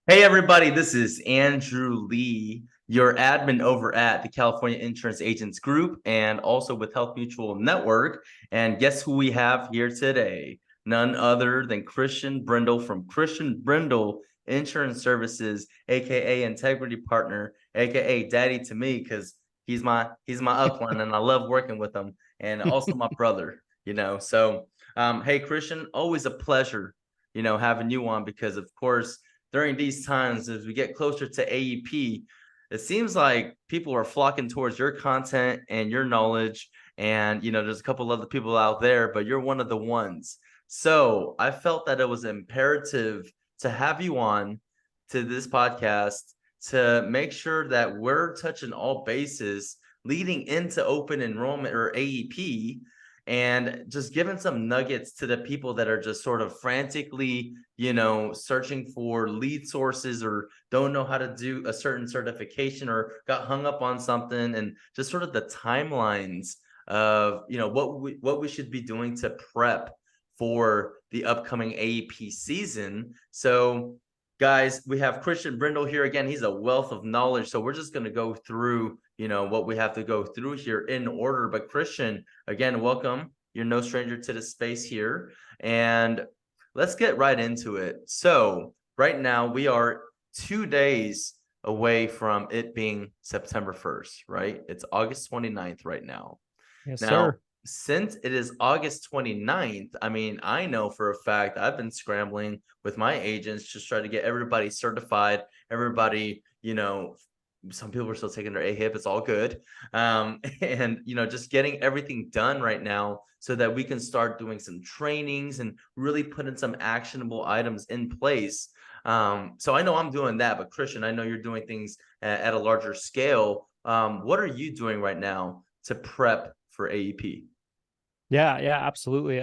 Hey, everybody, this is Andrew Lee, your admin over at the California Insurance Agents Group and also with Health Mutual Network. And guess who we have here today? None other than Christian Brindle from Christian Brindle Insurance Services, aka Integrity Partner, aka Daddy to me, because he's my upline and I love working with him, and also my brother, hey Christian, always a pleasure, having you on because of course during these times, as we get closer to AEP, it seems like people are flocking towards your content and your knowledge. And, there's a couple other people out there, but you're one of the ones. So I felt that it was imperative to have you on to this podcast to make sure that we're touching all bases leading into open enrollment or AEP and just giving some nuggets to the people that are just sort of frantically searching for lead sources or don't know how to do a certain certification or got hung up on something, and just sort of the timelines of what we should be doing to prep for the upcoming AEP season. So guys, we have Christian Brindle here again. He's a wealth of knowledge, so we're just going to go through what we have to go through here in order. But Christian, again, welcome. You're no stranger to the space here, and let's get right into it. So right now we are 2 days away from it being September 1st, right? It's August 29th right now. Yes, Now, sir. since it is August 29th, I mean, I know for a fact I've been scrambling with my agents just trying to get everybody certified, everybody, some people are still taking their AHIP, it's all good. And just getting everything done right now so that we can start doing some trainings and really putting some actionable items in place. So I know I'm doing that, but Christian, I know you're doing things at a larger scale. What are you doing right now to prep for AEP? Yeah, absolutely.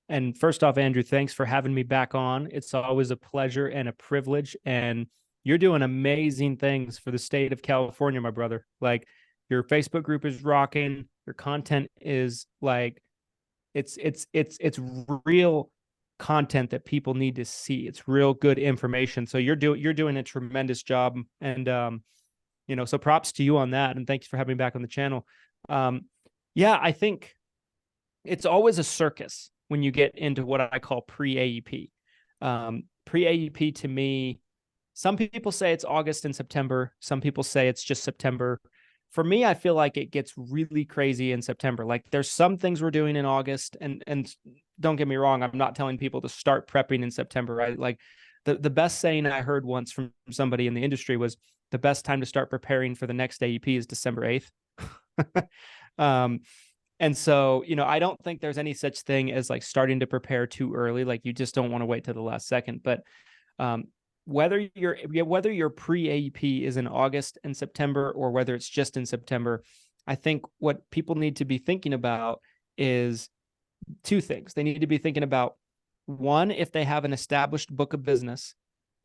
And first off, Andrew, thanks for having me back on. It's always a pleasure and a privilege. And you're doing amazing things for the state of California, my brother. Like your Facebook group is rocking. Your content is like it's real content that people need to see. It's real good information. So you're doing a tremendous job. And so props to you on that. And thanks for having me back on the channel. Yeah, I think it's always a circus when you get into what I call pre-AEP. Pre-AEP to me, some people say it's August and September. Some people say it's just September. For me, I feel like it gets really crazy in September. Like there's some things we're doing in August, and don't get me wrong, I'm not telling people to start prepping in September, right? Like the best saying I heard once from somebody in the industry was the best time to start preparing for the next AEP is December 8th. um, and so, I don't think there's any such thing as like starting to prepare too early. Like you just don't want to wait till the last second. But um, whether your pre-AEP is in August and September or whether it's just in September, I think what people need to be thinking about is two things. They need to be thinking about one, if they have an established book of business,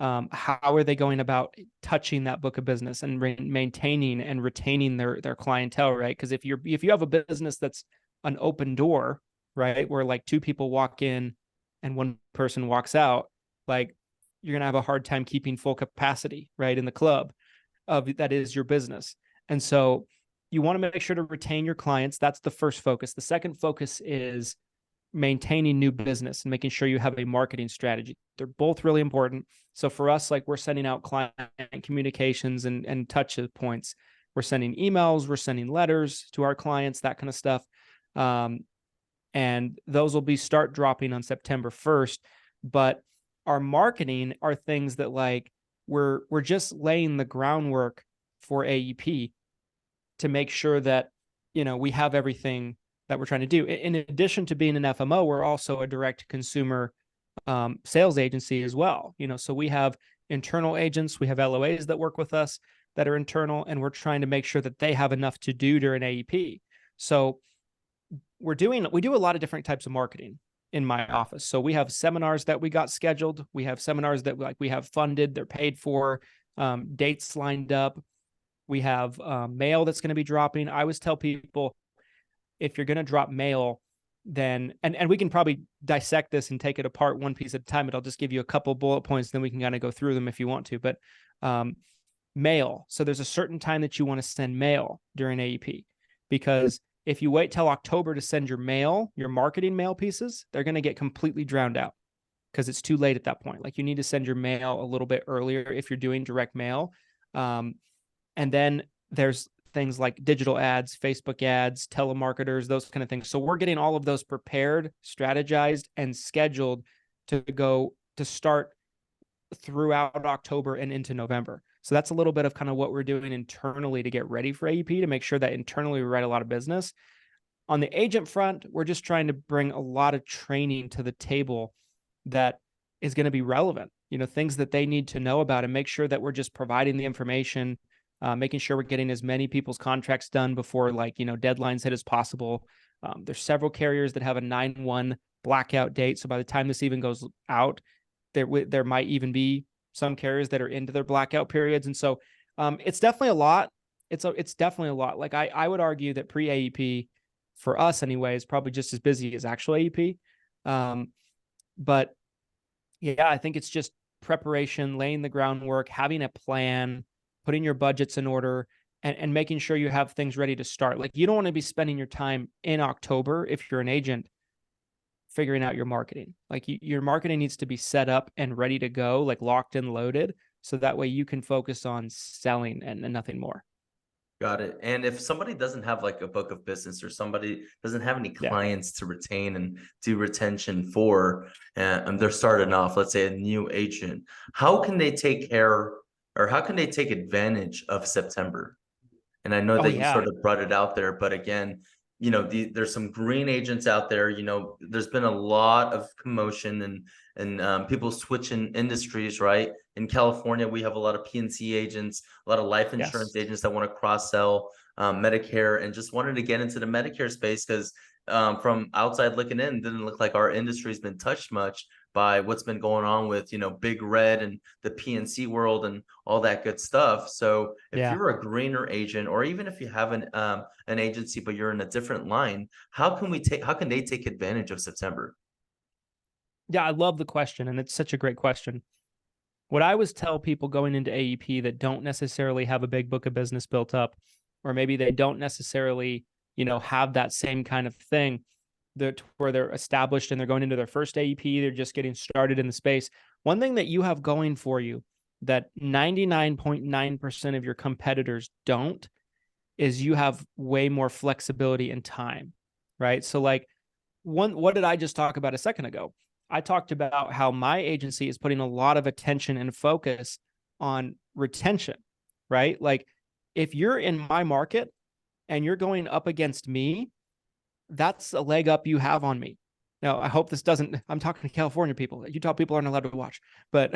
how are they going about touching that book of business and maintaining and retaining their clientele, right? Because if you have a business that's an open door, right, where like two people walk in and one person walks out, like you're gonna have a hard time keeping full capacity, right, in the club of that is your business. And so you want to make sure to retain your clients. That's the first focus. The second focus is maintaining new business and making sure you have a marketing strategy. They're both really important. So for us, like we're sending out client communications and touch points. We're sending emails, we're sending letters to our clients, that kind of stuff. And those will be start dropping on September 1st. But our marketing are things that like we're just laying the groundwork for AEP to make sure that we have everything that we're trying to do. In addition to being an FMO, we're also a direct consumer sales agency as well. So we have internal agents, we have LOAs that work with us that are internal, and we're trying to make sure that they have enough to do during AEP. So we do a lot of different types of marketing in my office. So we have seminars that we got scheduled. We have seminars that we have funded, they're paid for, dates lined up. We have mail that's going to be dropping. I always tell people, if you're going to drop mail, then, and we can probably dissect this and take it apart one piece at a time, but I'll just give you a couple bullet points, then we can kind of go through them if you want to. But mail. So there's a certain time that you want to send mail during AEP, because if you wait till October to send your mail, your marketing mail pieces, they're going to get completely drowned out because it's too late at that point. Like, you need to send your mail a little bit earlier if you're doing direct mail. And then there's things like digital ads, Facebook ads, telemarketers, those kind of things. So we're getting all of those prepared, strategized, and scheduled to start throughout October and into November. So that's a little bit of kind of what we're doing internally to get ready for AEP, to make sure that internally we write a lot of business. On the agent front, we're just trying to bring a lot of training to the table that is going to be relevant, things that they need to know about, and make sure that we're just providing the information, making sure we're getting as many people's contracts done before deadlines hit as possible. There's several carriers that have a 9/1 blackout date. So by the time this even goes out, there might even be some carriers that are into their blackout periods. And so it's definitely a lot. It's definitely a lot. Like, I would argue that pre-AEP, for us anyway, is probably just as busy as actual AEP. But yeah, I think it's just preparation, laying the groundwork, having a plan, putting your budgets in order, and making sure you have things ready to start. Like, you don't want to be spending your time in October, if you're an agent, figuring out your marketing. Like, your marketing needs to be set up and ready to go, like locked and loaded, so that way you can focus on selling and nothing more. Got it. And if somebody doesn't have like a book of business, or somebody doesn't have any Yeah. clients to retain and do retention for, and they're starting off, let's say a new agent, how can they take care, or how can they take advantage of September? And I know Oh that you yeah. sort of brought it out there, but again, there's some green agents out there. There's been a lot of commotion and people switching industries, right? In California, we have a lot of PNC agents, a lot of life insurance Yes. agents that want to cross sell Medicare, and just wanted to get into the Medicare space because from outside looking in, didn't look like our industry's been touched much by what's been going on with Big Red and the PNC world and all that good stuff. So if Yeah. you're a greener agent, or even if you have an agency but you're in a different line, how can they take advantage of September? Yeah, I love the question, and it's such a great question. What I always tell people going into AEP that don't necessarily have a big book of business built up, or maybe they don't necessarily, have that same kind of thing, that where they're established and they're going into their first AEP, they're just getting started in the space. One thing that you have going for you that 99.9% of your competitors don't is you have way more flexibility and time, right? So like, what did I just talk about a second ago? I talked about how my agency is putting a lot of attention and focus on retention, right? Like, if you're in my market and you're going up against me, that's a leg up you have on me. Now, I hope this doesn't, I'm talking to California people. Utah people aren't allowed to watch, but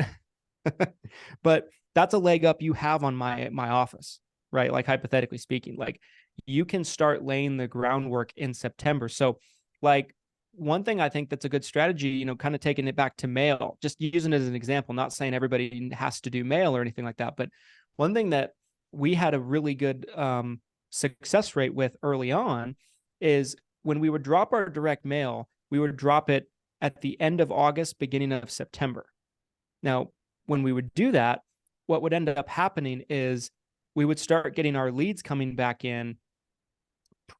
but that's a leg up you have on my office, right? Like, hypothetically speaking, like, you can start laying the groundwork in September. So like, one thing I think that's a good strategy, kind of taking it back to mail, just using it as an example, not saying everybody has to do mail or anything like that, but one thing that we had a really good success rate with early on is when we would drop our direct mail, we would drop it at the end of August, beginning of September. Now, when we would do that, what would end up happening is we would start getting our leads coming back in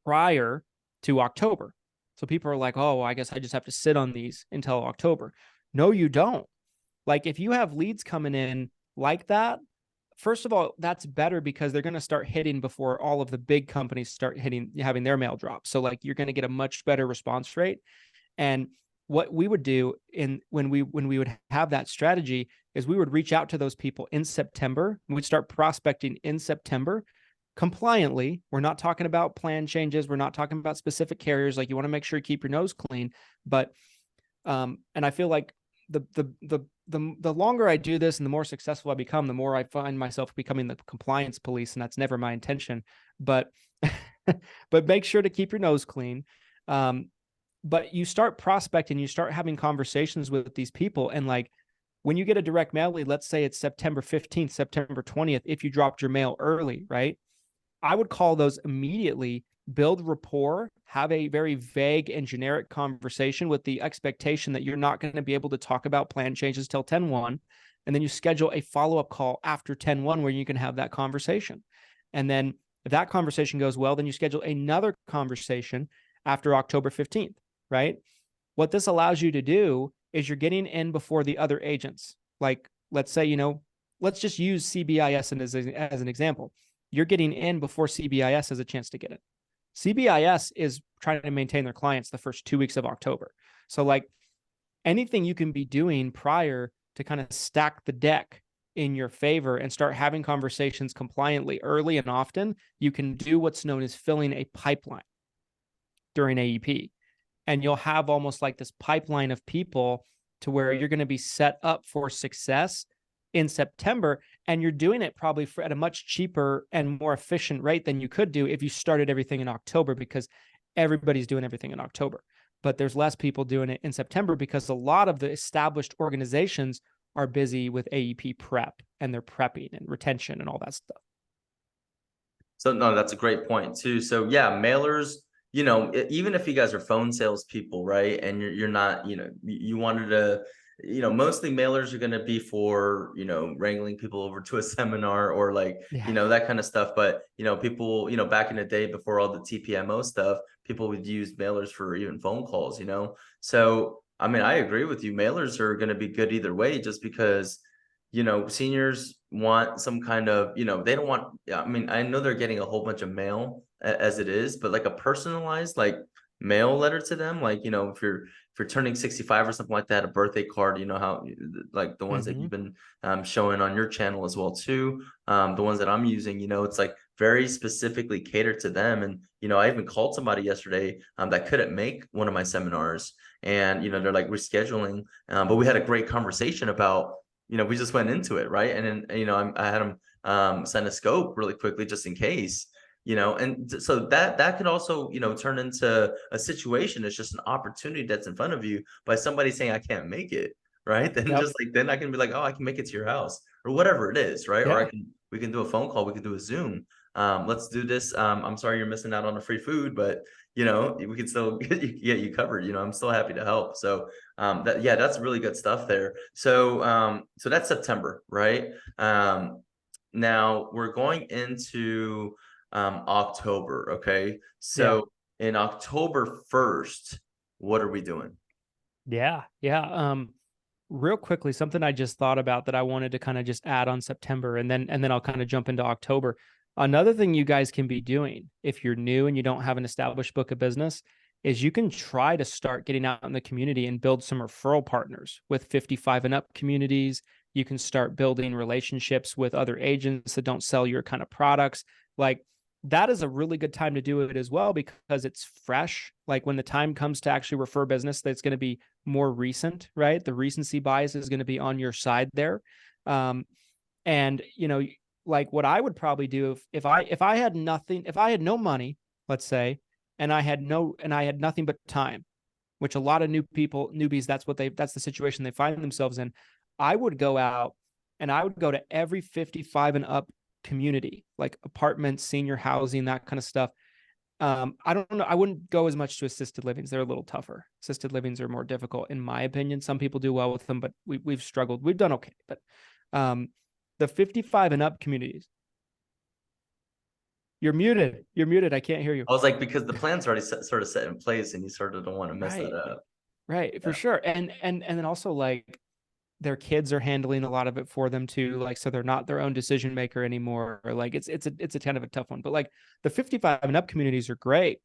prior to October. So people are like, oh, well, I guess I just have to sit on these until October. No, you don't. Like, if you have leads coming in like that, first of all, that's better because they're going to start hitting before all of the big companies start having their mail drop. So like, you're going to get a much better response rate. And what we would do when we would have that strategy is we would reach out to those people in September. We'd start prospecting in September compliantly. We're not talking about plan changes. We're not talking about specific carriers. Like, you want to make sure you keep your nose clean. But and I feel like the longer I do this and the more successful I become, the more I find myself becoming the compliance police, and that's never my intention. But but make sure to keep your nose clean. But you start prospecting, you start having conversations with these people, and like, when you get a direct mail lead, let's say it's September 15th, September 20th, if you dropped your mail early, right? I would call those immediately build rapport, have a very vague and generic conversation with the expectation that you're not going to be able to talk about plan changes till 10-1. And then you schedule a follow-up call after 10-1 where you can have that conversation. And then if that conversation goes well, then you schedule another conversation after October 15th, right? What this allows you to do is you're getting in before the other agents. Like, let's say, let's just use CBIS as an example. You're getting in before CBIS has a chance to get it. CBIS is trying to maintain their clients the first 2 weeks of October. So like anything you can be doing prior to kind of stack the deck in your favor and start having conversations compliantly early and often, you can do what's known as filling a pipeline during AEP. And you'll have almost like this pipeline of people to where you're going to be set up for success in September. And you're doing it probably at a much cheaper and more efficient rate than you could do if you started everything in October, because everybody's doing everything in October. But there's less people doing it in September because a lot of the established organizations are busy with AEP prep and they're prepping and retention and all that stuff. So no, that's a great point too. So yeah, mailers, even if you guys are phone salespeople, right? And you're not, you wanted to, mostly mailers are going to be for, wrangling people over to a seminar or like, that kind of stuff. But, people, back in the day before all the TPMO stuff, people would use mailers for even phone calls, So, I mean, I agree with you. Mailers are going to be good either way, just because, seniors want some kind of, they don't want, I mean, I know they're getting a whole bunch of mail as it is, but like a personalized, like mail letter to them, like, if you're turning 65 or something like that, a birthday card, how like the ones that you've been showing on your channel as well too, the ones that I'm using, it's like very specifically catered to them. And I even called somebody yesterday that couldn't make one of my seminars, and they're like rescheduling, but we had a great conversation about, we just went into it, right? And then I had them send a scope really quickly just in case. And so that could also, turn into a situation. It's just an opportunity that's in front of you by somebody saying, I can't make it, right? Then then I can be like, oh, I can make it to your house or whatever it is, right? Or we can do a phone call, we can do a Zoom. Let's do this. I'm sorry you're missing out on the free food, but we can still get you covered. I'm still happy to help. So that's really good stuff there. So so that's September, right? Now we're going into October. Okay. So in October 1st, what are we doing? Yeah. Real quickly, something I just thought about that I wanted to kind of just add on September, and then I'll kind of jump into October. Another thing you guys can be doing if you're new and you don't have an established book of business is you can try to start getting out in the community and build some referral partners with 55 and up communities. You can start building relationships with other agents that don't sell your kind of products. Like, that is a really good time to do it as well, because it's fresh. Like when the time comes to actually refer business, that's going to be more recent, right? The recency bias is going to be on your side there. And like what I would probably do if I had nothing, if I had no money, let's say, and I had nothing but time, which a lot of newbies, that's the situation they find themselves in. I would go out and I would go to every 55 and up community, like apartments, senior housing, that kind of stuff. I don't know. I wouldn't go as much to assisted livings. They're a little tougher. Assisted livings are more difficult, in my opinion. Some people do well with them, but we've struggled. We've done okay. But the 55 and up communities. You're muted. I can't hear you. I was like, because the plan's already sort of set in place, and you sort of don't want to mess that up. Right, for sure. And then also, like, their kids are handling a lot of it for them too. Like, so they're not their own decision maker anymore. Or like, it's a kind of a tough one. But like the 55 and up communities are great,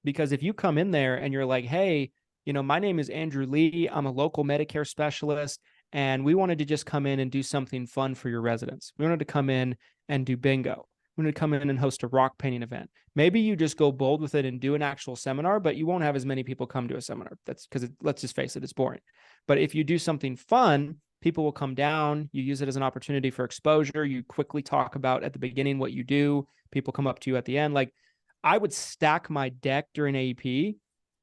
because if you come in there and you're like, hey, my name is Andrew Lee, I'm a local Medicare specialist, and we wanted to just come in and do something fun for your residents. We wanted to come in and do bingo. We wanted to come in and host a rock painting event. Maybe you just go bold with it and do an actual seminar, but you won't have as many people come to a seminar. That's because, let's just face it, it's boring. But if you do something fun, people will come down. You use it as an opportunity for exposure. You quickly talk about at the beginning what you do. People come up to you at the end. Like, I would stack my deck during AEP,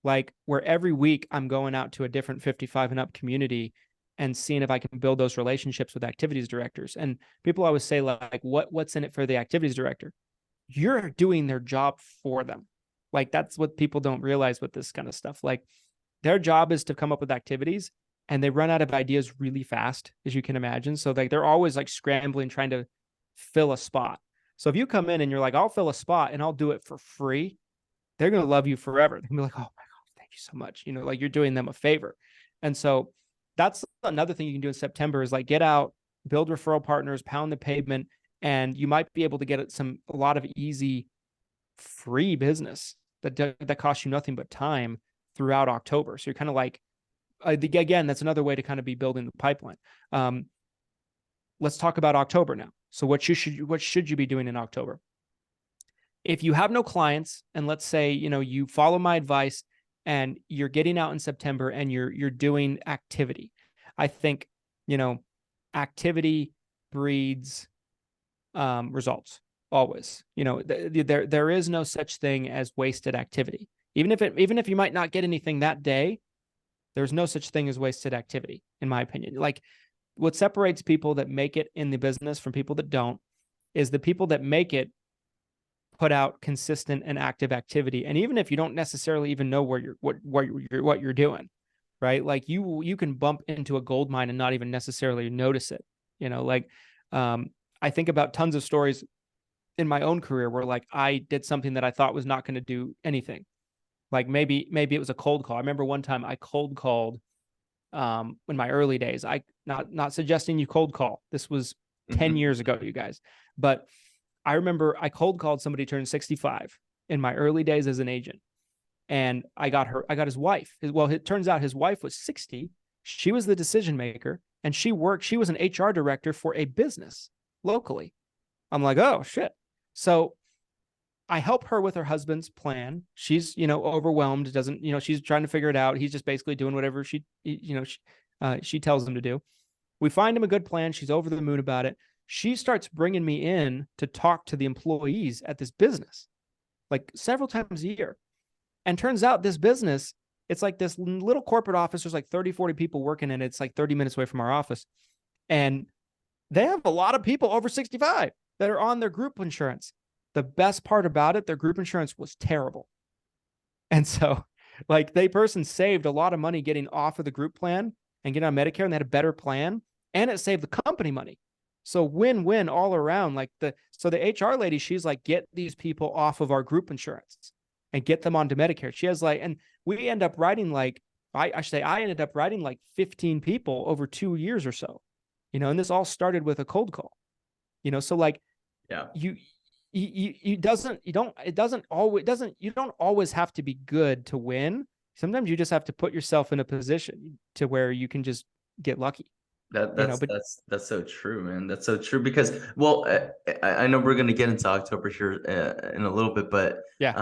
like where every week I'm going out to a different 55 and up community and seeing if I can build those relationships with activities directors. And people always say, like, what's in it for the activities director? you're doing their job for them. Like that's what people don't realize with this kind of stuff. Like their job is to come up with activities, and they run out of ideas really fast, as you can imagine. So like they're always like scrambling, trying to fill a spot. So if you come in and you're like, I'll fill a spot and I'll do it for free, they're going to love you forever. They're going to be like, oh my God, thank you so much. You know, like you're doing them a favor. And so that's another thing you can do in September is like get out, build referral partners, pound the pavement, and you might be able to get a lot of easy free business that costs you nothing but time throughout October. So you're kind of like, again, that's another way to kind of be building the pipeline. Let's talk about October now. So what should you be doing in October? If you have no clients, and let's say, you know, you follow my advice and you're getting out in September and you're doing activity, I think, you know, activity breeds results always. You know, there is no such thing as wasted activity. Even if you might not get anything that day, there's no such thing as wasted activity, in my opinion. Like what separates people that make it in the business from people that don't is the people that make it put out consistent and active activity. And even if you don't necessarily even know what you're doing, right? Like you can bump into a gold mine and not even necessarily notice it. You know, like I think about tons of stories in my own career where like I did something that I thought was not going to do anything. Like maybe it was a cold call. I remember one time I cold called in my early days. I not suggesting you cold call. This was 10 years ago, you guys. But I remember I cold called somebody turned 65 in my early days as an agent. And I got his wife. Well, it turns out his wife was 60. She was the decision maker, and she was an HR director for a business locally. I'm like, oh shit. So I help her with her husband's plan. She's, you know, overwhelmed, doesn't, you know, she's trying to figure it out. He's just basically doing whatever she tells him to do. We find him a good plan. She's over the moon about it. She starts bringing me in to talk to the employees at this business, like several times a year. And turns out this business, it's like this little corporate office. There's like 30, 40 people working in it. It's like 30 minutes away from our office. And they have a lot of people over 65 that are on their group insurance. The best part about it, their group insurance was terrible. And so like person saved a lot of money getting off of the group plan and getting on Medicare, and they had a better plan, and it saved the company money. So win-win all around. Like the HR lady, she's like, get these people off of our group insurance and get them onto Medicare. She has like, and we end up writing like, I ended up writing like 15 people over 2 years or so, you know, and this all started with a cold call, you know? So like, yeah, you don't always have to be good to win. Sometimes you just have to put yourself in a position to where you can just get lucky. That's so true, man. That's so true because, well, I know we're gonna get into October here in a little bit, but yeah,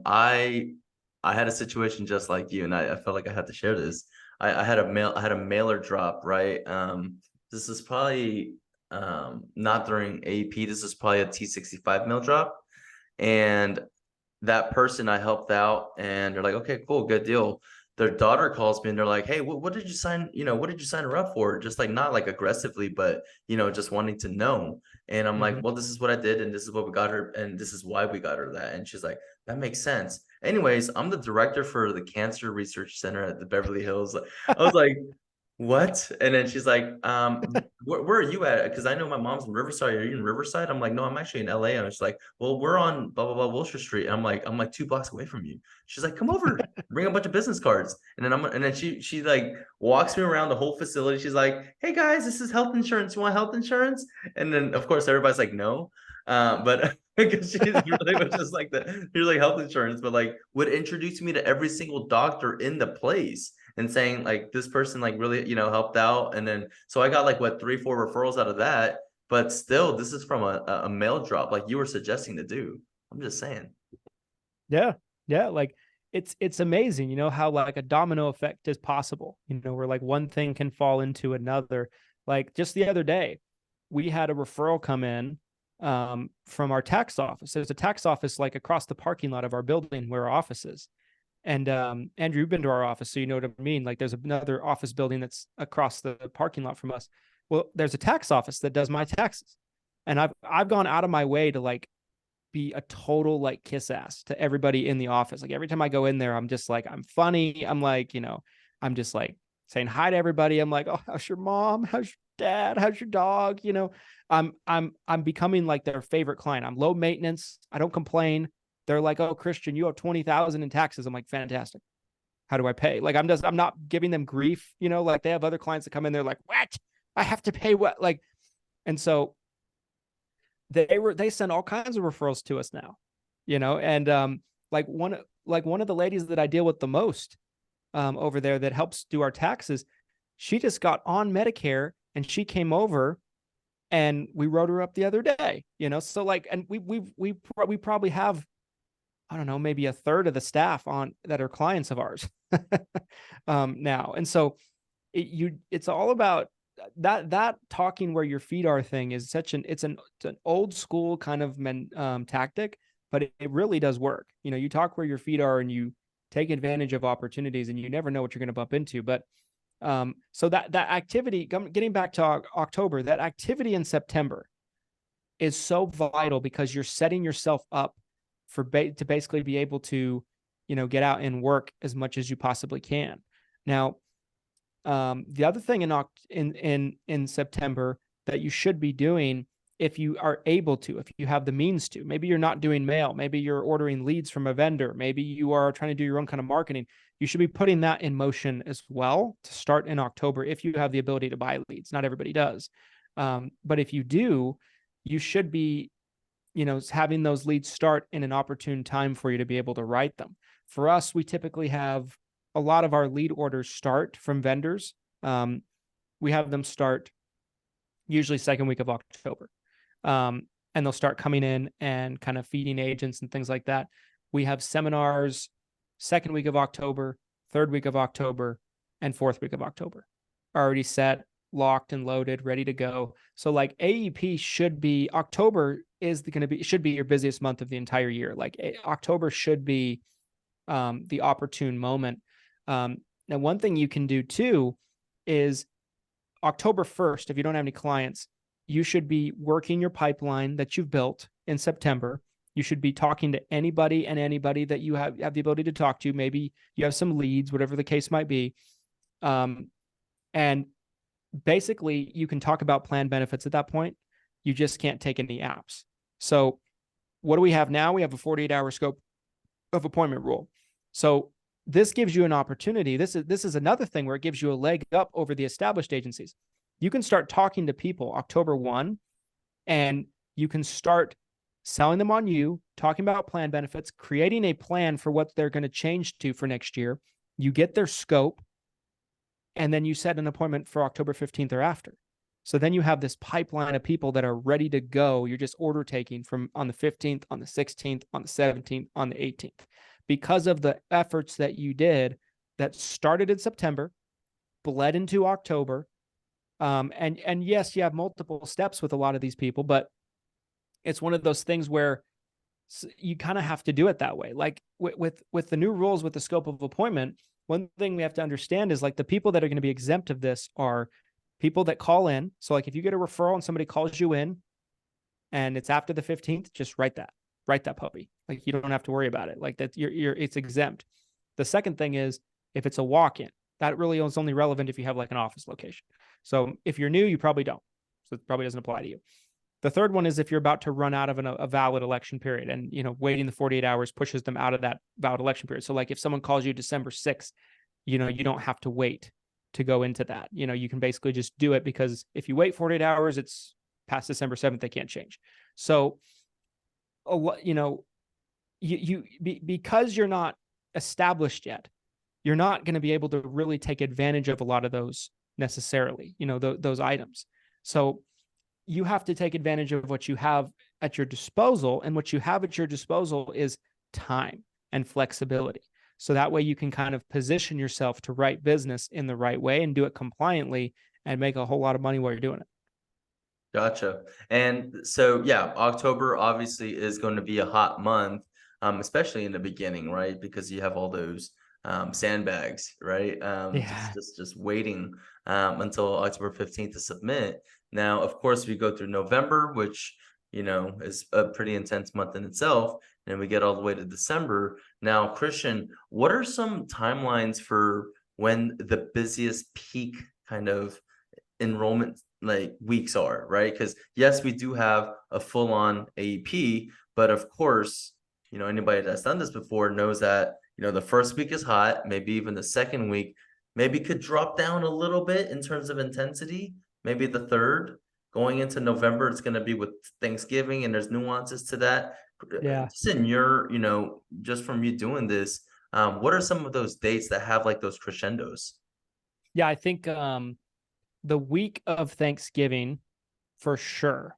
I had a situation just like you, and I felt like I had to share this. I had a mailer drop, right? This is probably not during AEP. This is probably a T65 mail drop, and that person I helped out, and they're like, okay, cool, good deal. Their daughter calls me and they're like, hey, what did you sign? You know, what did you sign her up for? Just like, not like aggressively, but, you know, just wanting to know. And I'm like, well, this is what I did. And this is what we got her. And this is why we got her that. And she's like, that makes sense. Anyways, I'm the director for the Cancer Research Center at the Beverly Hills. I was like, what? And then she's like, where are you at? Because I know my mom's in Riverside. Are you in Riverside? I'm like, no, I'm actually in LA. And she's like, well, we're on blah blah blah Wilshire Street. And I'm like 2 blocks away from you. She's like, come over, bring a bunch of business cards. And then she like walks me around the whole facility. She's like, hey guys, this is health insurance. You want health insurance? And then of course everybody's like, no. But because she's really was just like here's like health insurance, but like would introduce me to every single doctor in the place. And saying like this person like really, you know, helped out. And then so I got like 3-4 referrals out of that. But still, this is from a mail drop like you were suggesting to do. I'm just saying. Yeah. Like it's amazing, you know, how like a domino effect is possible, you know, where like one thing can fall into another. Like just the other day, we had a referral come in from our tax office. There's a tax office like across the parking lot of our building where our office is. And Andrew, you've been to our office, so you know what I mean. Like there's another office building that's across the parking lot from us. Well, there's a tax office that does my taxes. And I've gone out of my way to like be a total like kiss ass to everybody in the office. Like every time I go in there, I'm just like, I'm funny. I'm like, I'm just like saying hi to everybody. I'm like, oh, how's your mom? How's your dad? How's your dog? I'm becoming like their favorite client. I'm low maintenance. I don't complain. They're like, oh, Christian, you owe 20,000 in taxes. I'm like, fantastic. How do I pay? Like, I'm not giving them grief, like they have other clients that come in, they're like, what? I have to pay what? Like, and so they send all kinds of referrals to us now, and like one of the ladies that I deal with the most over there that helps do our taxes, she just got on Medicare and she came over and we wrote her up the other day, so like, and we probably have, I don't know, maybe a third of the staff on that are clients of ours now. And so it's all about that talking where your feet are thing is it's an old school kind of tactic, but it really does work. You talk where your feet are and you take advantage of opportunities, and you never know what you're going to bump into. But so that activity, getting back to October, that activity in September is so vital because you're setting yourself up to basically be able to, get out and work as much as you possibly can. Now, the other thing in September that you should be doing, if you are able to, if you have the means to, maybe you're not doing mail, maybe you're ordering leads from a vendor, maybe you are trying to do your own kind of marketing, you should be putting that in motion as well to start in October if you have the ability to buy leads. Not everybody does. But if you do, you should be, having those leads start in an opportune time for you to be able to write them. For us, we typically have a lot of our lead orders start from vendors. We have them start usually second week of October. And they'll start coming in and kind of feeding agents and things like that. We have seminars second week of October, third week of October, and fourth week of October. Already set, locked and loaded, ready to go. So like AEP should be, October should be your busiest month of the entire year. Like October should be the opportune moment. Now, one thing you can do too is October 1st, if you don't have any clients, you should be working your pipeline that you've built in September. You should be talking to anybody that you have the ability to talk to. Maybe you have some leads, whatever the case might be. And basically, you can talk about plan benefits at that point. You just can't take any apps. So what do we have now? We have a 48-hour scope of appointment rule. So this gives you an opportunity. This is another thing where it gives you a leg up over the established agencies. You can start talking to people October 1, and you can start selling them on you, talking about plan benefits, creating a plan for what they're going to change to for next year. You get their scope, and then you set an appointment for October 15th or after. So then you have this pipeline of people that are ready to go. You're just order taking from on the 15th, on the 16th, on the 17th, on the 18th. Because of the efforts that you did that started in September, bled into October. And yes, you have multiple steps with a lot of these people, but it's one of those things where you kind of have to do it that way. Like with the new rules with the scope of appointment, one thing we have to understand is like the people that are going to be exempt of this are people that call in. So like if you get a referral and somebody calls you in and it's after the 15th, just write that puppy. Like you don't have to worry about it. Like that it's exempt. The second thing is if it's a walk-in, that really is only relevant if you have like an office location. So if you're new, you probably don't. So it probably doesn't apply to you. The third one is if you're about to run out of a valid election period and, waiting the 48 hours pushes them out of that valid election period. So like if someone calls you December 6th, you don't have to wait to go into that. You can basically just do it because if you wait 48 hours, it's past December 7th, they can't change. So, because you're not established yet, you're not going to be able to really take advantage of a lot of those necessarily, those items. So you have to take advantage of what you have at your disposal. And what you have at your disposal is time and flexibility. So that way you can kind of position yourself to write business in the right way and do it compliantly and make a whole lot of money while you're doing it. Gotcha. And so, yeah, October obviously is going to be a hot month, especially in the beginning, right? Because you have all those sandbags, right? Just waiting until October 15th to submit. Now, of course, we go through November, which is a pretty intense month in itself. And we get all the way to December. Now, Christian, what are some timelines for when the busiest peak kind of enrollment like weeks are, right? Because yes, we do have a full-on AEP, but of course, anybody that's done this before knows that, the first week is hot, maybe even the second week, maybe could drop down a little bit in terms of intensity, maybe the third. Going into November, it's going to be with Thanksgiving, and there's nuances to that. Yeah. Just in your, just from you doing this, what are some of those dates that have like those crescendos? Yeah, I think the week of Thanksgiving, for sure,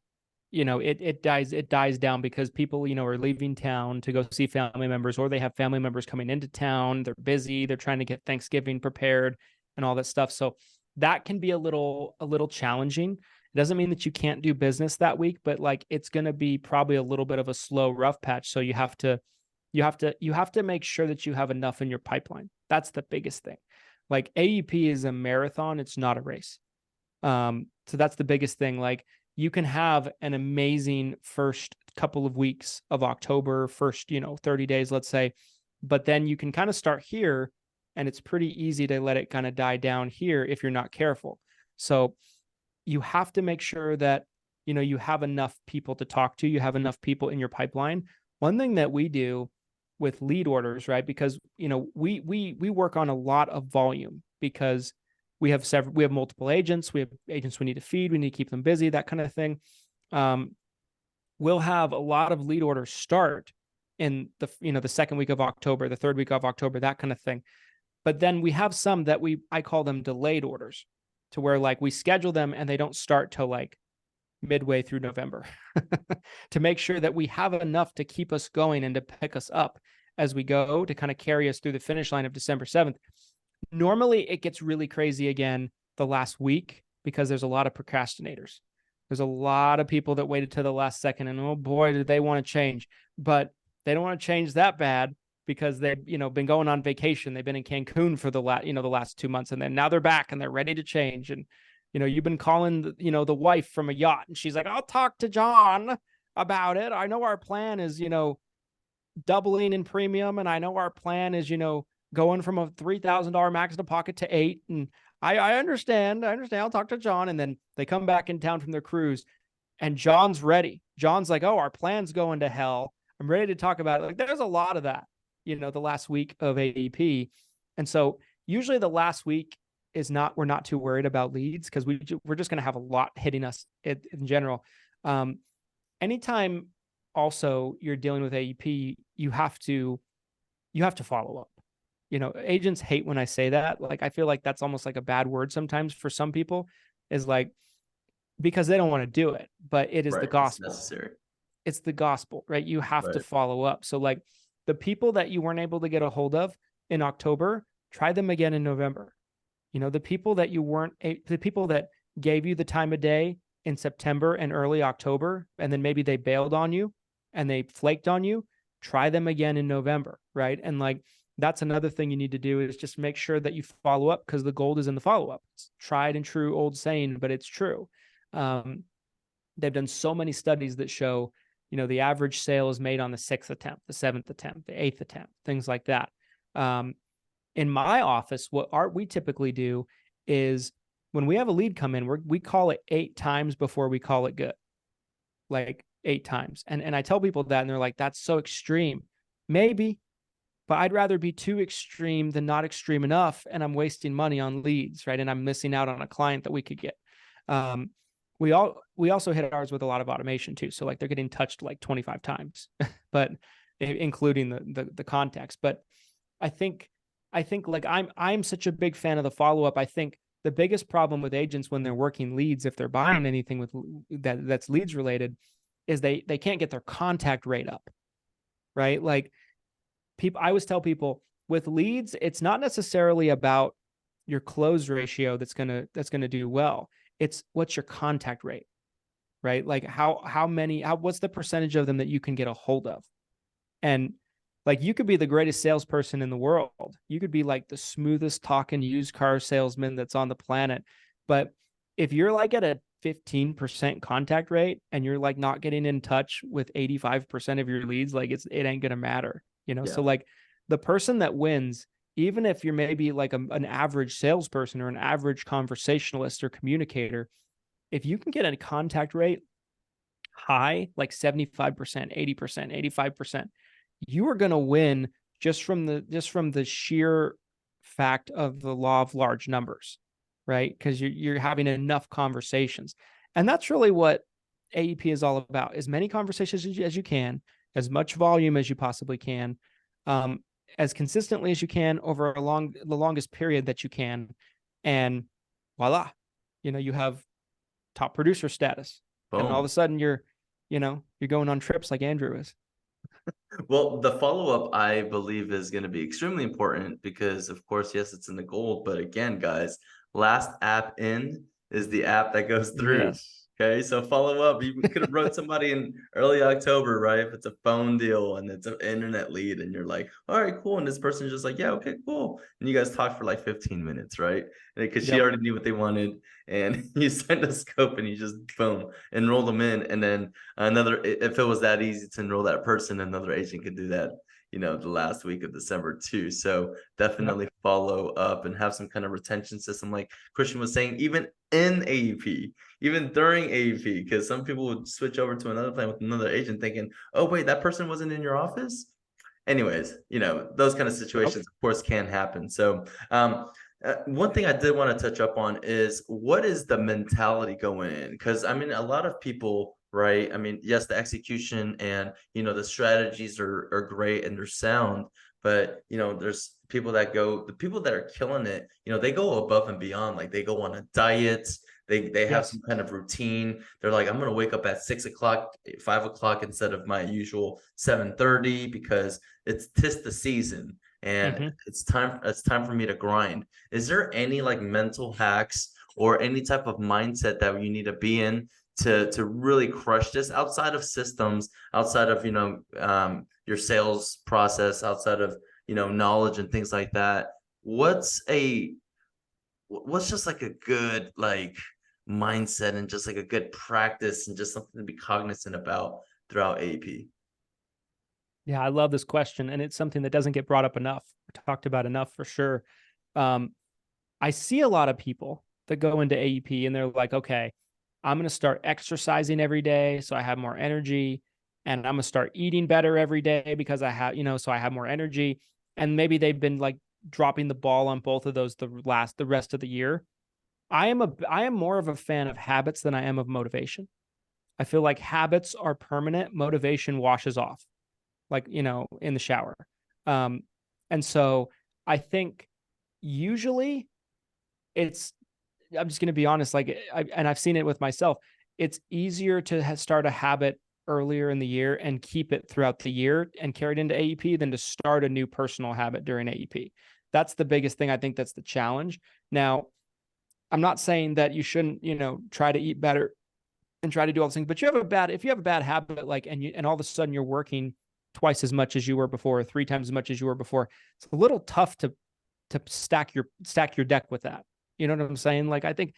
it dies down because people, are leaving town to go see family members, or they have family members coming into town. They're busy. They're trying to get Thanksgiving prepared and all that stuff. So that can be a little challenging. It doesn't mean that you can't do business that week, but like it's going to be probably a little bit of a slow, rough patch. So you have to make sure that you have enough in your pipeline. That's the biggest thing. Like AEP is a marathon. It's not a race. So that's the biggest thing. Like you can have an amazing first couple of weeks of October, first, 30 days, let's say, but then you can kind of start here and it's pretty easy to let it kind of die down here if you're not careful. So you have to make sure that, you have enough people to talk to, you have enough people in your pipeline. One thing that we do with lead orders, right? Because, we work on a lot of volume because we have multiple agents. We have agents we need to feed. We need to keep them busy, that kind of thing. We'll have a lot of lead orders start in the second week of October, the third week of October, that kind of thing. But then we have some that I call them delayed orders, to where like we schedule them and they don't start till like midway through November to make sure that we have enough to keep us going and to pick us up as we go, to kind of carry us through the finish line of December 7th. Normally it gets really crazy again the last week because there's a lot of procrastinators. There's a lot of people that waited to the last second and, oh boy, did they want to change, but they don't want to change that bad because they've, been going on vacation. They've been in Cancun for the last 2 months, and then now they're back and they're ready to change. And, you've been calling, the wife from a yacht, and she's like, I'll talk to John about it. I know our plan is, doubling in premium. And I know our plan is, going from a $3,000 max to pocket to $8,000. And I understand. I'll talk to John. And then they come back in town from their cruise and John's ready. John's like, oh, our plan's going to hell. I'm ready to talk about it. Like there's a lot of that, the last week of AEP. And so usually the last week we're not too worried about leads because we're just going to have a lot hitting us in general. Anytime also you're dealing with AEP, you have to follow up. Agents hate when I say that. Like, I feel like that's almost like a bad word sometimes for some people, is like, because they don't want to do it, but it is the gospel. It's necessary. It's the gospel, right? You have to follow up. So like the people that you weren't able to get a hold of in October, try them again in November. The people that gave you the time of day in September and early October, and then maybe they bailed on you and they flaked on you, try them again in November, right? And like, that's another thing you need to do, is just make sure that you follow up, because the gold is in the follow-up. It's tried and true old saying, but it's true. They've done so many studies that show, the average sale is made on the 6th attempt, the 7th attempt, the 8th attempt, things like that. In my office, what we typically do is when we have a lead come in, we call it 8 times before we call it good, like 8 times. And I tell people that, and they're like, that's so extreme. Maybe, but I'd rather be too extreme than not extreme enough. And I'm wasting money on leads, right? And I'm missing out on a client that we could get. We also hit ours with a lot of automation too. So like they're getting touched like 25 times, but including the context. But I think like I'm such a big fan of the follow-up. I think the biggest problem with agents when they're working leads, if they're buying anything with that's leads related, is they can't get their contact rate up, right? Like I always tell people with leads, it's not necessarily about your close ratio that's gonna do well. It's what's your contact rate, right? Like what's the percentage of them that you can get a hold of? And like, you could be the greatest salesperson in the world. You could be like the smoothest talking used car salesman that's on the planet. But if you're like at a 15% contact rate and you're like not getting in touch with 85% of your leads, like it ain't gonna matter, you know? Yeah. So like the person that wins, even if you're maybe like an average salesperson or an average conversationalist or communicator, if you can get a contact rate high, like 75%, 80%, 85%, you are going to win just from the sheer fact of the law of large numbers, right? Because you're having enough conversations. And that's really what AEP is all about: as many conversations as you can, as much volume as you possibly can, as consistently as you can over the longest period that you can. And voila, you have top producer status. And all of Boom. a sudden you're going on trips like Andrew is. Well, the follow-up, I believe, is going to be extremely important because, of course, yes, it's in the gold. But again, guys, last app in is the app that goes through. Yes. Okay, so follow up. You could have wrote somebody in early October, right? If it's a phone deal and it's an internet lead, and you're like, all right, cool. And this person's just like, yeah, okay, cool. And you guys talk for like 15 minutes, right? Because she Yep. already knew what they wanted. And you signed a scope and you just boom, enroll them in. And then if it was that easy to enroll that person, another agent could do that, the last week of December too. So definitely follow up and have some kind of retention system, like Christian was saying, even in AEP, even during AEP, because some people would switch over to another plan with another agent thinking, oh, wait, that person wasn't in your office. Anyways, those kind of situations, of course, can happen. So, one thing I did want to touch up on is, what is the mentality going in? Because I mean, a lot of people, right? I mean, yes, the execution and the strategies are great and they're sound, but there's the people that are killing it, they go above and beyond. Like they go on a diet, they have Yes. some kind of routine. They're like, I'm gonna wake up at 6 o'clock, 5 o'clock instead of my usual 7:30 because it's 'tis the season and it's time for me to grind. Is there any like mental hacks or any type of mindset that you need to be in to really crush this, outside of systems, outside of your sales process, outside of knowledge and things like that? What's just like a good like mindset and just like a good practice and just something to be cognizant about throughout AEP? Yeah, I love this question, and it's something that doesn't get brought up enough, or talked about enough for sure. I see a lot of people that go into AEP and they're like, okay, I'm going to start exercising every day so I have more energy, and I'm going to start eating better every day because I have, so I have more energy. And maybe they've been like dropping the ball on both of those the rest of the year. I am more of a fan of habits than I am of motivation. I feel like habits are permanent, motivation washes off, like, in the shower. And so I think usually I'm just going to be honest, like, and I've seen it with myself. It's easier to start a habit earlier in the year and keep it throughout the year and carry it into AEP than to start a new personal habit during AEP. That's the biggest thing. I think that's the challenge. Now, I'm not saying that you shouldn't, try to eat better and try to do all those things, but if you have a bad habit, like, and all of a sudden you're working twice as much as you were before, 3 times as much as you were before, it's a little tough to stack your deck with that. You know what I'm saying? Like, I think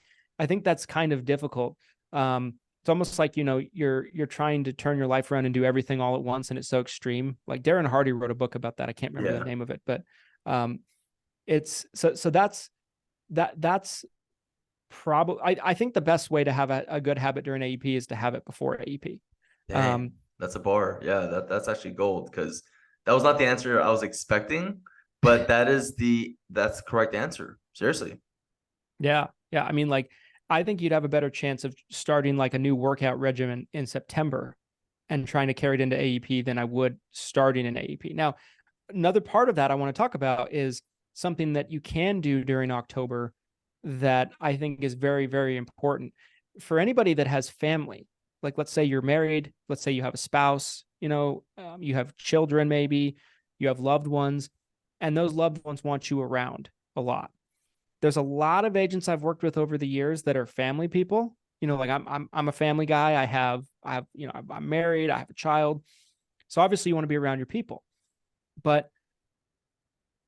that's kind of difficult. It's almost like, you're trying to turn your life around and do everything all at once, and it's so extreme. Like Darren Hardy wrote a book about that. I can't remember the name of it, but it's so that's probably, I think the best way to have a good habit during AEP is to have it before AEP. Dang, that's a bar. Yeah, that's actually gold, because that was not the answer I was expecting, but that's the correct answer. Seriously. Yeah. I mean, like, I think you'd have a better chance of starting like a new workout regimen in September and trying to carry it into AEP than I would starting in AEP. Now, another part of that I want to talk about is something that you can do during October that I think is very, very important for anybody that has family. Like, let's say you're married, let's say you have a spouse, you have children, maybe you have loved ones, and those loved ones want you around a lot. There's a lot of agents I've worked with over the years that are family people. Like I'm a family guy. I'm married, I have a child. So obviously you want to be around your people. But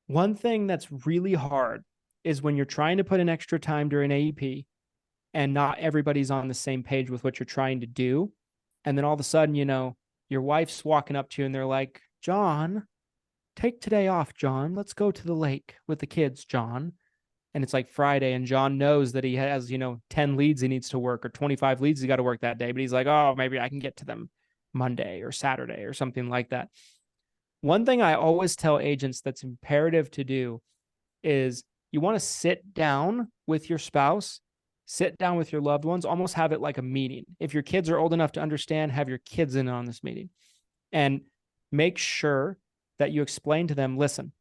one thing that's really hard is when you're trying to put in extra time during AEP and not everybody's on the same page with what you're trying to do. And then all of a sudden, your wife's walking up to you and they're like, John, take today off, John. Let's go to the lake with the kids, John. And it's like Friday, and John knows that he has, 10 leads he needs to work or 25 leads he got to work that day. But he's like, oh, maybe I can get to them Monday or Saturday or something like that. One thing I always tell agents that's imperative to do is you want to sit down with your spouse, sit down with your loved ones, almost have it like a meeting. If your kids are old enough to understand, have your kids in on this meeting and make sure that you explain to them, listen,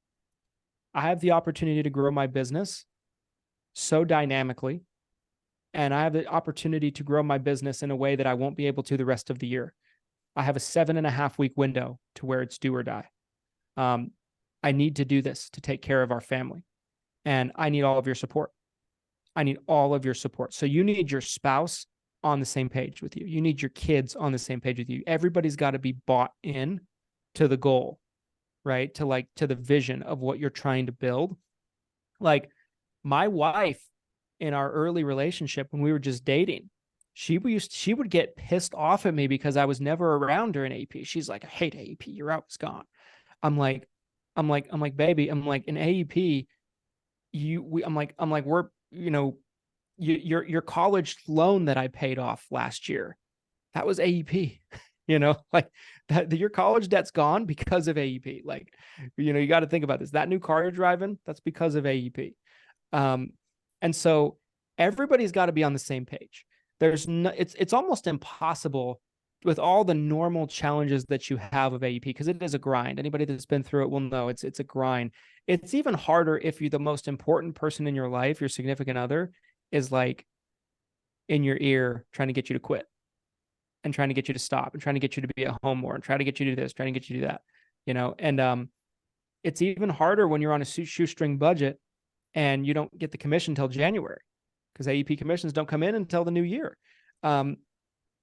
I have the opportunity to grow my business so dynamically, and I have the opportunity to grow my business in a way that I won't be able to the rest of the year. I have a 7.5-week window to where it's do or die. I need to do this to take care of our family, and I need all of your support. I need all of your support. So you need your spouse on the same page with you. You need your kids on the same page with you. Everybody's got to be bought in to the goal, right? To the vision of what you're trying to build. Like my wife in our early relationship, when we were just dating, she would get pissed off at me because I was never around during AEP. She's like, I hate AEP. You're always gone. I'm like, baby, in AEP, we're, your college loan that I paid off last year, that was AEP, like that your college debt's gone because of AEP. Like, you got to think about this. That new car you're driving, that's because of AEP. And so everybody's got to be on the same page. It's almost impossible with all the normal challenges that you have of AEP, because it is a grind. Anybody that's been through it will know it's a grind. It's even harder if you're the most important person in your life, your significant other, is like in your ear trying to get you to quit and trying to get you to stop and trying to get you to be at home more and trying to get you to do this, trying to get you to do that, and it's even harder when you're on a shoestring budget and you don't get the commission till January, because AEP commissions don't come in until the new year.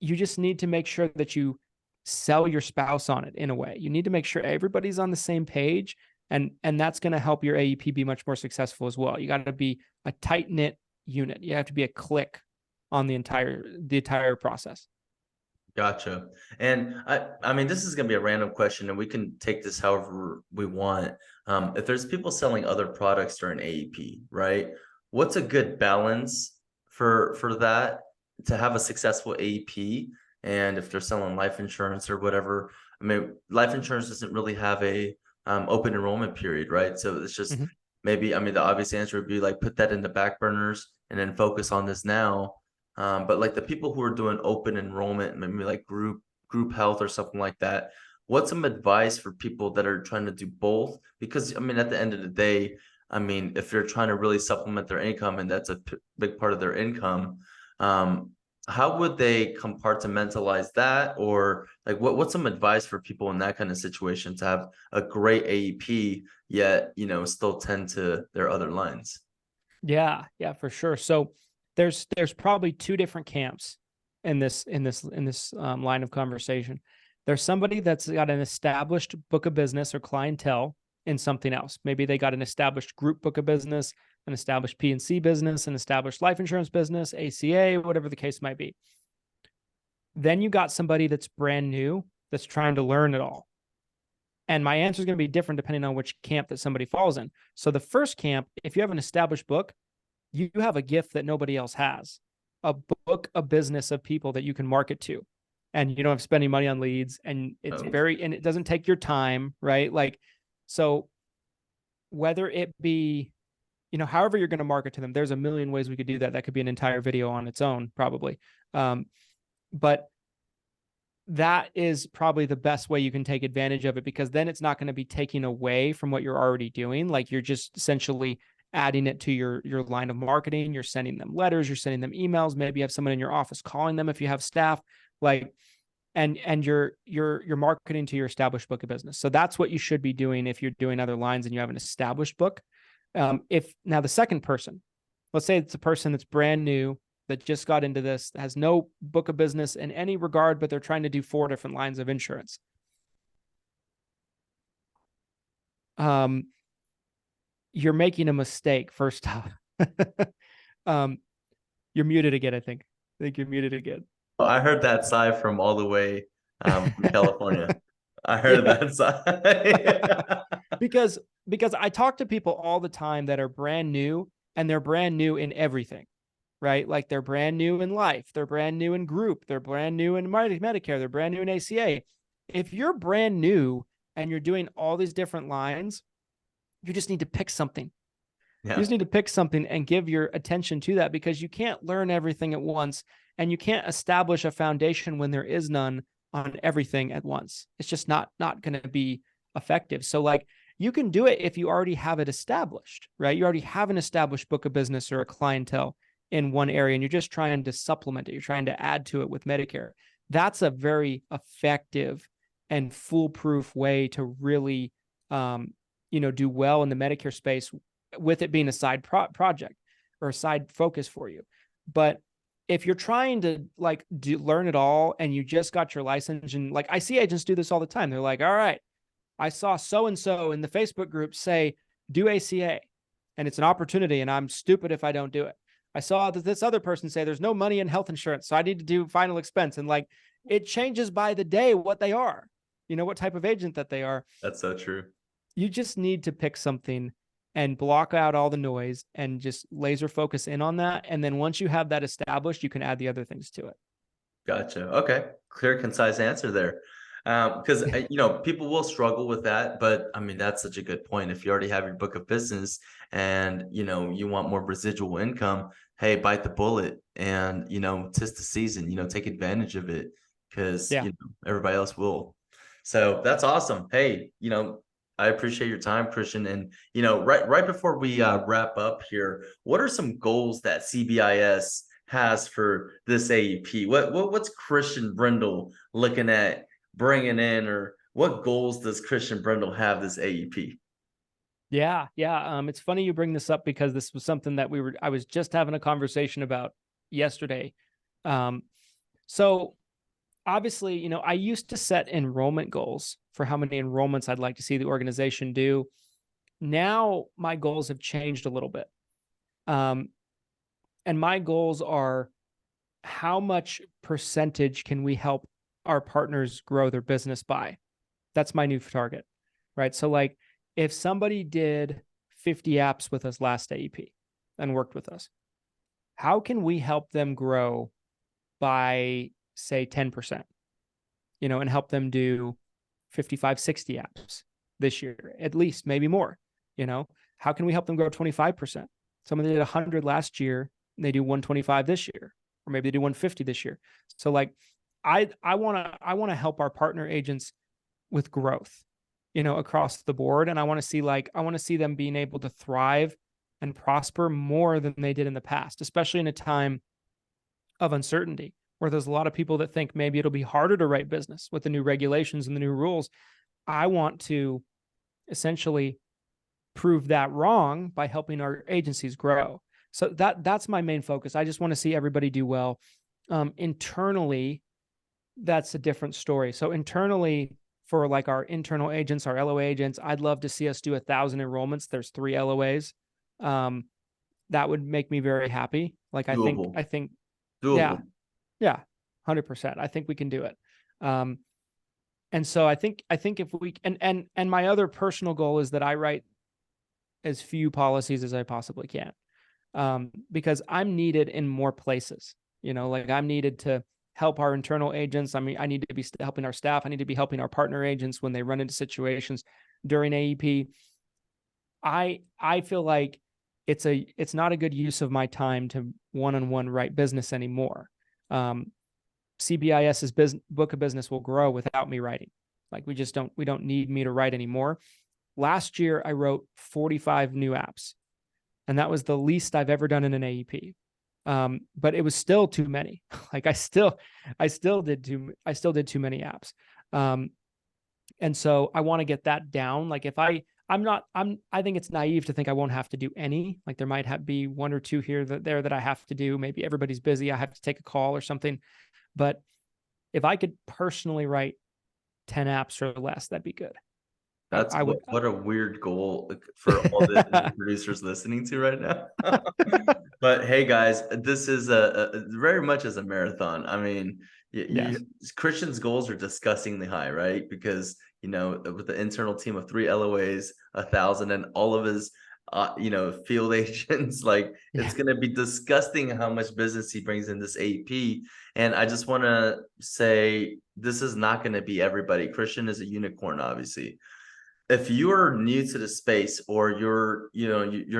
You just need to make sure that you sell your spouse on it in a way. You need to make sure everybody's on the same page, and that's going to help your AEP be much more successful as well. You got to be a tight-knit unit. You have to be a click on the entire process. Gotcha. And I mean, this is going to be a random question, and we can take this however we want. If there's people selling other products during AEP, right? What's a good balance for that to have a successful AEP? And if they're selling life insurance or whatever, I mean, life insurance doesn't really have a open enrollment period, right? So it's just maybe, I mean, the obvious answer would be like put that in the back burners and then focus on this now. But like the people who are doing open enrollment, maybe like group health or something like that, what's some advice for people that are trying to do both? Because I mean, at the end of the day, I mean, if they're trying to really supplement their income and that's a big part of their income, how would they compartmentalize that? Or like what's some advice for people in that kind of situation to have a great AEP yet, still tend to their other lines? Yeah, for sure. So there's probably two different camps in this line of conversation. There's somebody that's got an established book of business or clientele in something else. Maybe they got an established group book of business, an established P&C business, an established life insurance business, ACA, whatever the case might be. Then you got somebody that's brand new, that's trying to learn it all. And my answer is going to be different depending on which camp that somebody falls in. So the first camp, if you have an established book, you have a gift that nobody else has, a book, a business of people that you can market to, and you don't have spending money on leads, and it's and it doesn't take your time, right? Like, so whether it be, however you're going to market to them, there's a million ways we could do that. That could be an entire video on its own, probably. But that is probably the best way you can take advantage of it, because then it's not going to be taking away from what you're already doing. Like you're just essentially adding it to your line of marketing. You're sending them letters, you're sending them emails. Maybe you have someone in your office calling them if you have staff, like, and you're marketing to your established book of business. So that's what you should be doing if you're doing other lines and you have an established book. If now the second person, let's say it's a person that's brand new, that just got into this, has no book of business in any regard, but they're trying to do 4 different lines of insurance. You're making a mistake, first off. You're muted again, I think. I think you're muted again. I heard that sigh from all the way from California. I heard Yeah. that sigh. because I talk to people all the time that are brand new, and they're brand new in everything, right? Like they're brand new in life, they're brand new in group, they're brand new in Medicare, they're brand new in ACA. If you're brand new and you're doing all these different lines, you just need to pick something. Yeah. You just need to pick something and give your attention to that, because you can't learn everything at once, and you can't establish a foundation when there is none on everything at once. It's just not going to be effective. So like you can do it if you already have it established, right? You already have an established book of business or a clientele in one area, and you're just trying to supplement it. You're trying to add to it with Medicare. That's a very effective and foolproof way to really, do well in the Medicare space, with it being a side project or a side focus for you. But if you're trying to like learn it all and you just got your license, and like I see agents do this all the time. They're like, all right, I saw so-and-so in the Facebook group say, do ACA, and it's an opportunity, and I'm stupid if I don't do it. I saw that this other person say there's no money in health insurance, so I need to do final expense. And like, it changes by the day what they are, what type of agent that they are. That's so true. You just need to pick something and block out all the noise and just laser focus in on that. And then once you have that established, you can add the other things to it. Gotcha. Okay. Clear, concise answer there. Because people will struggle with that, but I mean, that's such a good point. If you already have your book of business and you want more residual income, hey, bite the bullet and tis the season, take advantage of it, because everybody else will. So that's awesome. Hey, I appreciate your time, Christian. And right before we wrap up here, what are some goals that CBIS has for this AEP? What's Christian Brindle looking at bringing in, or what goals does Christian Brindle have this AEP? Yeah. It's funny you bring this up, because this was something that I was just having a conversation about yesterday. So obviously, I used to set enrollment goals for how many enrollments I'd like to see the organization do. Now my goals have changed a little bit. And my goals are, how much percentage can we help our partners grow their business by? That's my new target, right? So like if somebody did 50 apps with us last AEP and worked with us, how can we help them grow by say 10%, and help them do 55, 60 apps this year, at least, maybe more. How can we help them grow 25%? Someone did 100 last year, and they do 125 this year, or maybe they do 150 this year. So like, I want to help our partner agents with growth, across the board. And I want to see them being able to thrive and prosper more than they did in the past, especially in a time of uncertainty, where there's a lot of people that think maybe it'll be harder to write business with the new regulations and the new rules. I want to essentially prove that wrong by helping our agencies grow. So that's my main focus. I just want to see everybody do well. Internally, that's a different story. So internally, for like our internal agents, our LOA agents, I'd love to see us do 1,000 enrollments. There's 3 LOAs. That would make me very happy. Like Doable. I think, Doable. yeah, 100%. I think we can do it. And so I think if we, and my other personal goal is that I write as few policies as I possibly can. Because I'm needed in more places, like I'm needed to help our internal agents. I mean, I need to be helping our staff. I need to be helping our partner agents when they run into situations during AEP. I feel like it's not a good use of my time to one-on-one write business anymore. CBIS's book of business will grow without me writing. Like we don't need me to write anymore. Last year, I wrote 45 new apps, and that was the least I've ever done in an AEP. But it was still too many. Like I still did too many apps. And so I want to get that down. Like if I think it's naive to think I won't have to do any. Like there might be 1 or 2 here that I have to do. Maybe everybody's busy. I have to take a call or something. But if I could personally write 10 apps or less, that'd be good. That's I would. what a weird goal for all the producers listening to right now. But hey, guys, this is a very much as a marathon. I mean, Yes. Christian's goals are disgustingly high, right? Because with the internal team of 3 LOAs, 1,000, and all of his field agents, like it's Yeah. gonna be disgusting how much business he brings in this AEP. And I just want to say this is not going to be everybody. Christian is a unicorn, obviously. If you are new to the space, or you're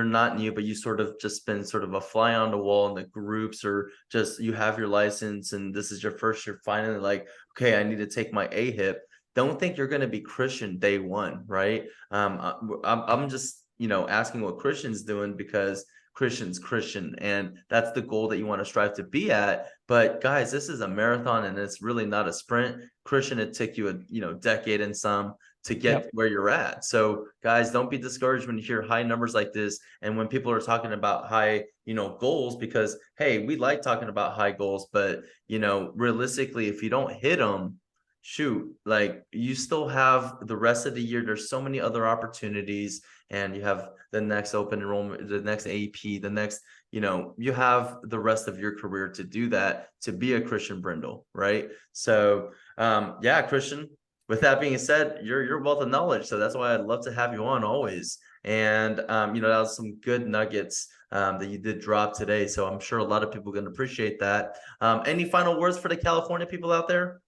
not new, but you sort of just been sort of a fly on the wall in the groups, or just you have your license and this is your first year, finally like, okay, I need to take my AHIP. Don't think you're going to be Christian day one, right? I'm just asking what Christian's doing, because Christian's Christian, and that's the goal that you want to strive to be at. But guys, this is a marathon, and it's really not a sprint. Christian, it took you a decade and some to get where you're at. So guys, don't be discouraged when you hear high numbers like this, and when people are talking about high goals, because hey, we like talking about high goals, but realistically, if you don't hit them, shoot, like you still have the rest of the year. There's so many other opportunities, and you have the next open enrollment, the next AEP, the next you have the rest of your career to do that, to be a Christian Brindle, right? So yeah, Christian, with that being said, you're wealth of knowledge, so that's why I'd love to have you on always. And that was some good nuggets that you did drop today, so I'm sure a lot of people are going to appreciate that. Any final words for the California people out there?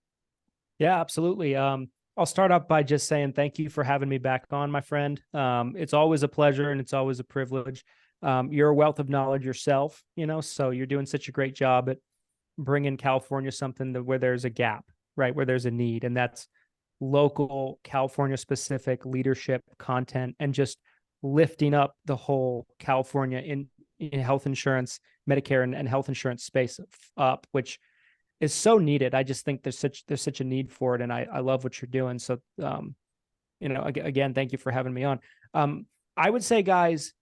Yeah, absolutely. I'll start off by just saying thank you for having me back on, my friend. It's always a pleasure and it's always a privilege. You're a wealth of knowledge yourself, so you're doing such a great job at bringing California something where there's a gap, right? Where there's a need, and that's local California specific leadership content, and just lifting up the whole California in health insurance, Medicare and health insurance space up, which is so needed. I just think there's such a need for it, and I love what you're doing. So, again, thank you for having me on. I would say, guys,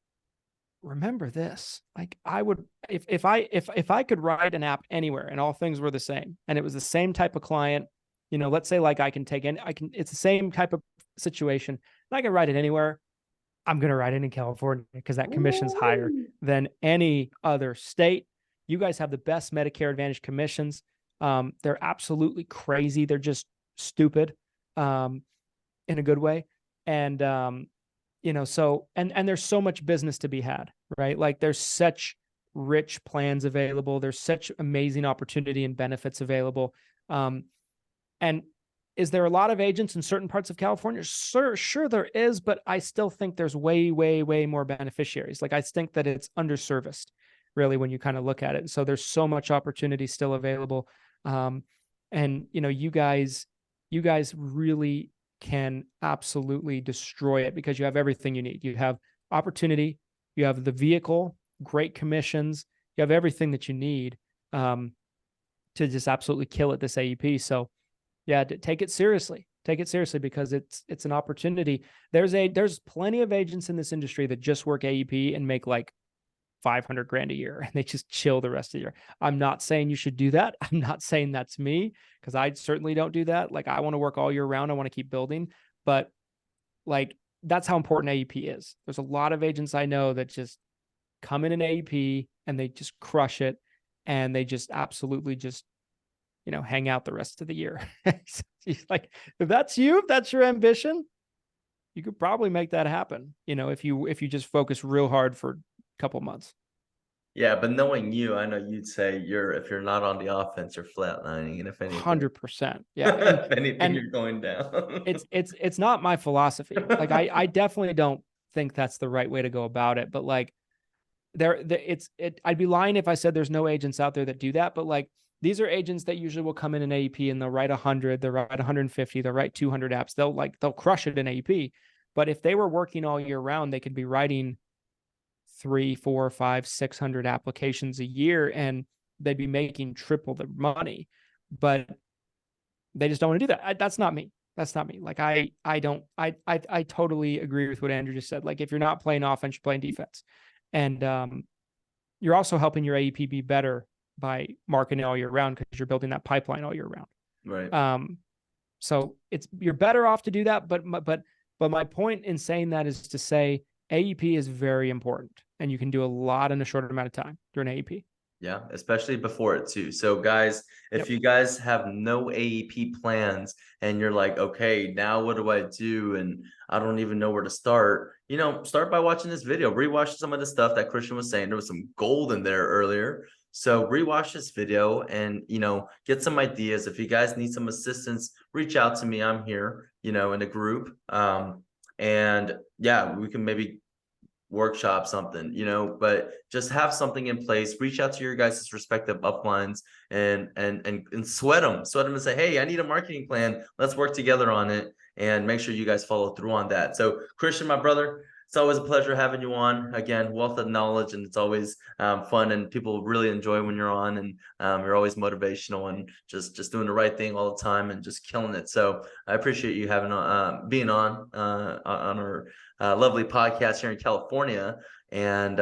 remember this. Like, I would, if I could write an app anywhere and all things were the same, and it was the same type of client, let's say like it's the same type of situation, and I can write it anywhere. I'm going to write it in California because that commission's higher than any other state. You guys have the best Medicare Advantage commissions. They're absolutely crazy. They're just stupid, in a good way. And, so, and there's so much business to be had, right? Like there's such rich plans available. There's such amazing opportunity and benefits available. And is there a lot of agents in certain parts of California? Sure there is, but I still think there's way, way, way more beneficiaries. Like I think that it's underserviced, really, when you kind of look at it. So there's so much opportunity still available. And you guys really can absolutely destroy it because you have everything you need. You have opportunity, you have the vehicle, great commissions, you have everything that you need to just absolutely kill at this AEP. So yeah, take it seriously. Take it seriously because it's an opportunity. There's plenty of agents in this industry that just work AEP and make like $500,000 a year, and they just chill the rest of the year. I'm not saying you should do that. I'm not saying that's me, because I certainly don't do that. Like I want to work all year round. I want to keep building, but like that's how important AEP is. There's a lot of agents I know that just come in an AEP and they just crush it, and they just absolutely just hang out the rest of the year. Like if that's your ambition, you could probably make that happen. If you just focus real hard for couple months. Yeah, but knowing you, I know you'd say if you're not on the offense, you're flatlining, and if anything, 100%. Yeah, if anything, you're going down. it's not my philosophy. Like I definitely don't think that's the right way to go about it. But like I'd be lying if I said there's no agents out there that do that. But like these are agents that usually will come in an AEP and they'll write 100, they'll write 150, they'll write 200 apps. They'll crush it in AEP. But if they were working all year round, they could be writing 300, 400, 500, 600 applications a year, and they'd be making triple the money. But they just don't want to do that. That's not me. Like I totally agree with what Andrew just said. Like if you're not playing offense, you're playing defense, and you're also helping your AEP be better by marketing all year round because you're building that pipeline all year round. Right. So you're better off to do that, but But my point in saying that is to say AEP is very important, and you can do a lot in a short amount of time during AEP. Yeah, especially before it too. So guys, if Yep. you guys have no AEP plans and you're like, okay, now what do I do? And I don't even know where to start. You know, start by watching this video. Rewatch some of the stuff that Christian was saying. There was some gold in there earlier. So rewatch this video and, you know, get some ideas. If you guys need some assistance, reach out to me. I'm here, you know, in a group. And yeah, we can maybe workshop something, you know, but just have something in place. Reach out to your guys' respective uplines and sweat them and say, hey, I need a marketing plan. Let's work together on it, and make sure you guys follow through on that. So Christian, my brother, it's always a pleasure having you on. Again, wealth of knowledge, and it's always fun, and people really enjoy when you're on, and you're always motivational and just doing the right thing all the time and just killing it. So I appreciate you having being on our lovely podcast here in California, and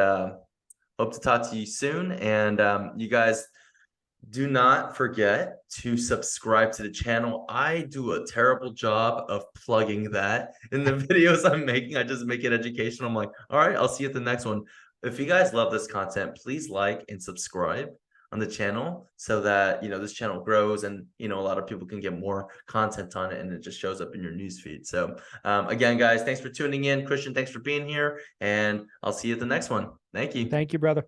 hope to talk to you soon. And you guys, do not forget to subscribe to the channel. I do a terrible job of plugging that in the videos I'm making. I just make it educational. I'm like, all right, I'll see you at the next one. If you guys love this content, please like and subscribe on the channel so that, you know, this channel grows, and, you know, a lot of people can get more content on it, and it just shows up in your newsfeed. So again, guys, thanks for tuning in. Christian, thanks for being here, and I'll see you at the next one. Thank you. Thank you, brother.